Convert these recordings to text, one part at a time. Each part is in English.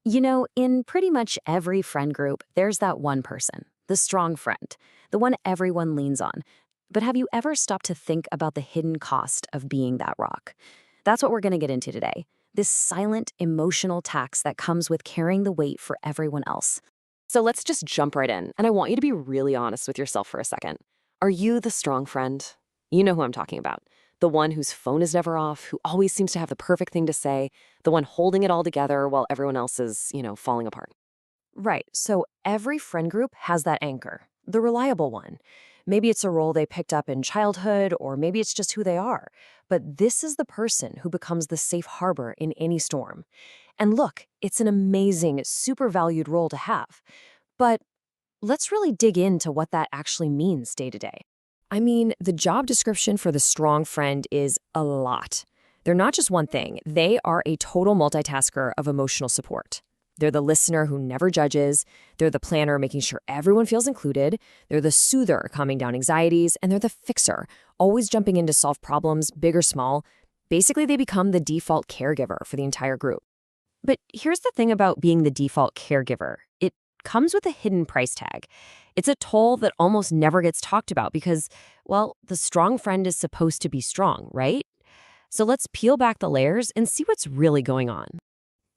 In pretty much every friend group, there's that one person, the strong friend, the one everyone leans on. But have you ever stopped to think about the hidden cost of being that rock? That's what we're going to get into today. This silent, emotional tax that comes with carrying the weight for everyone else. So let's just jump right in, and I want you to be really honest with yourself for a second. Are you the strong friend? You know who I'm talking about. The one whose phone is never off, who always seems to have the perfect thing to say, the one holding it all together while everyone else is, falling apart. Right. So every friend group has that anchor, the reliable one. Maybe it's a role they picked up in childhood, or maybe it's just who they are. But this is the person who becomes the safe harbor in any storm. And look, it's an amazing, super valued role to have. But let's really dig into what that actually means day to day. I mean, the job description for the strong friend is a lot. They're not just one thing, they are a total multitasker of emotional support. They're the listener who never judges. They're the planner making sure everyone feels included. They're the soother calming down anxieties. And they're the fixer, always jumping in to solve problems, big or small. Basically, they become the default caregiver for the entire group. But here's the thing about being the default caregiver. It comes with a hidden price tag. It's a toll that almost never gets talked about because, well, the strong friend is supposed to be strong, right? So let's peel back the layers and see what's really going on.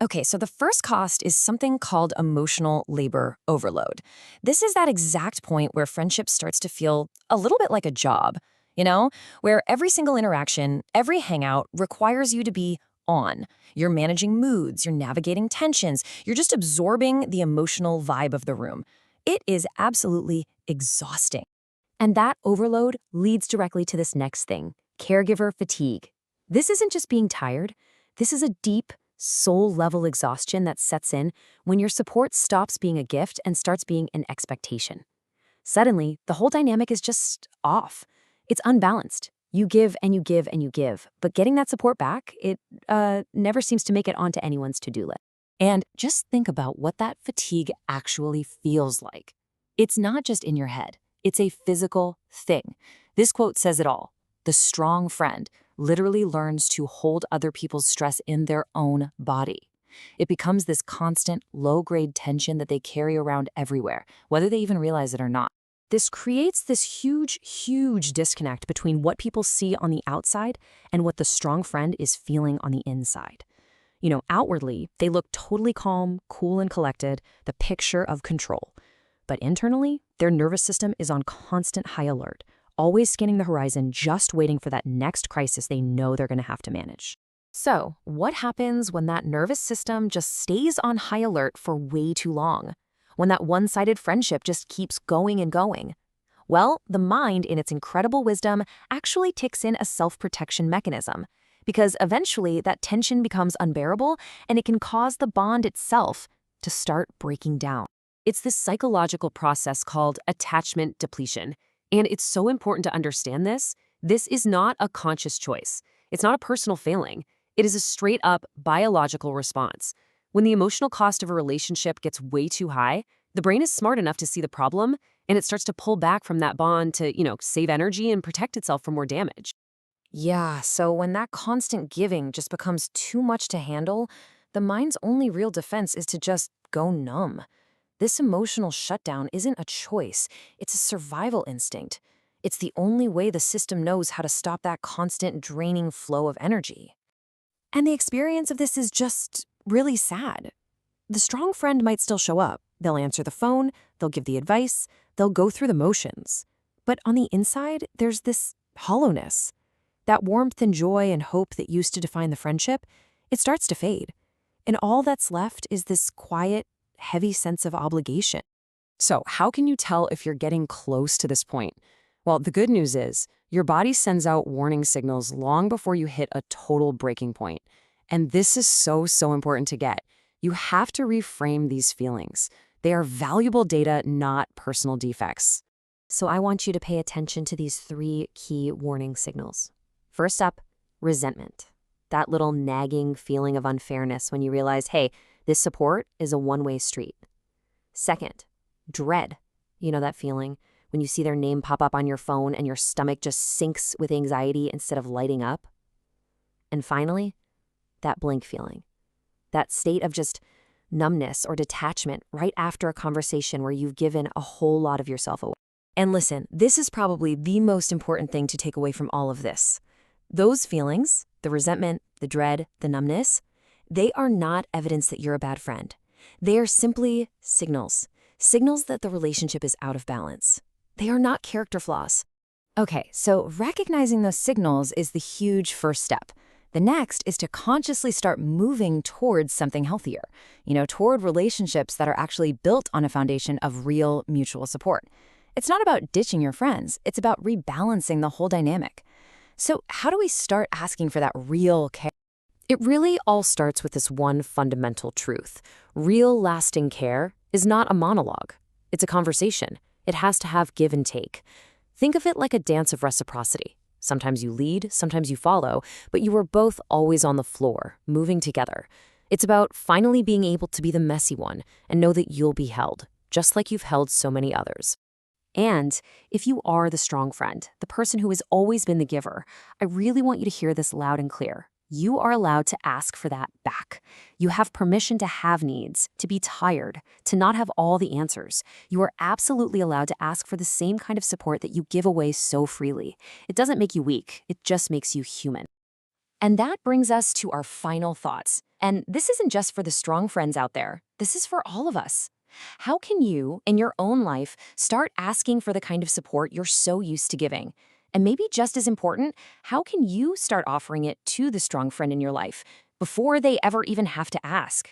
Okay, so the first cost is something called emotional labor overload. This is that exact point where friendship starts to feel a little bit like a job, where every single interaction, every hangout requires you to be on. You're managing moods, you're navigating tensions, you're just absorbing the emotional vibe of the room. It is absolutely exhausting. And that overload leads directly to this next thing, caregiver fatigue. This isn't just being tired. This is a deep, soul-level exhaustion that sets in when your support stops being a gift and starts being an expectation. Suddenly, the whole dynamic is just off. It's unbalanced. You give and you give and you give, but getting that support back, it never seems to make it onto anyone's to-do list. And just think about what that fatigue actually feels like. It's not just in your head. It's a physical thing. This quote says it all. The strong friend literally learns to hold other people's stress in their own body. It becomes this constant, low-grade tension that they carry around everywhere, whether they even realize it or not. This creates this huge, huge disconnect between what people see on the outside and what the strong friend is feeling on the inside. Outwardly, they look totally calm, cool, and collected, the picture of control. But internally, their nervous system is on constant high alert, always scanning the horizon, just waiting for that next crisis they know they're going to have to manage. So, what happens when that nervous system just stays on high alert for way too long? When that one-sided friendship just keeps going and going? Well, the mind, in its incredible wisdom, actually ticks in a self-protection mechanism. Because eventually, that tension becomes unbearable, and it can cause the bond itself to start breaking down. It's this psychological process called attachment depletion. And it's so important to understand this. This is not a conscious choice. It's not a personal failing. It is a straight-up biological response. When the emotional cost of a relationship gets way too high, the brain is smart enough to see the problem, and it starts to pull back from that bond to, save energy and protect itself from more damage. Yeah, so when that constant giving just becomes too much to handle, the mind's only real defense is to just go numb. This emotional shutdown isn't a choice, it's a survival instinct. It's the only way the system knows how to stop that constant draining flow of energy. And the experience of this is just really sad. The strong friend might still show up. They'll answer the phone, they'll give the advice, they'll go through the motions. But on the inside, there's this hollowness. That warmth and joy and hope that used to define the friendship, it starts to fade. And all that's left is this quiet, heavy sense of obligation. So, how can you tell if you're getting close to this point? Well, the good news is your body sends out warning signals long before you hit a total breaking point. And this is so, so important to get. You have to reframe these feelings. They are valuable data, not personal defects. So I want you to pay attention to these 3 key warning signals. First up, resentment. That little nagging feeling of unfairness when you realize, hey, this support is a one-way street. Second, dread. You know that feeling when you see their name pop up on your phone and your stomach just sinks with anxiety instead of lighting up? And finally, that blank feeling. That state of just numbness, or detachment right after a conversation where you've given a whole lot of yourself away. And listen, this is probably the most important thing to take away from all of this. Those feelings, the resentment, the dread, the numbness, they are not evidence that you're a bad friend. They are simply signals that the relationship is out of balance. They are not character flaws. Okay, so recognizing those signals is the huge first step. The next is to consciously start moving towards something healthier, toward relationships that are actually built on a foundation of real mutual support. It's not about ditching your friends, it's about rebalancing the whole dynamic. So how do we start asking for that real care? It really all starts with this one fundamental truth. Real lasting care is not a monologue. It's a conversation. It has to have give and take. Think of it like a dance of reciprocity. Sometimes you lead, sometimes you follow, but you are both always on the floor, moving together. It's about finally being able to be the messy one and know that you'll be held, just like you've held so many others. And if you are the strong friend, the person who has always been the giver, I really want you to hear this loud and clear. You are allowed to ask for that back. You have permission to have needs, to be tired, to not have all the answers. You are absolutely allowed to ask for the same kind of support that you give away so freely. It doesn't make you weak, it just makes you human. And that brings us to our final thoughts. And this isn't just for the strong friends out there. This is for all of us. How can you, in your own life, start asking for the kind of support you're so used to giving? And maybe just as important, how can you start offering it to the strong friend in your life before they ever even have to ask?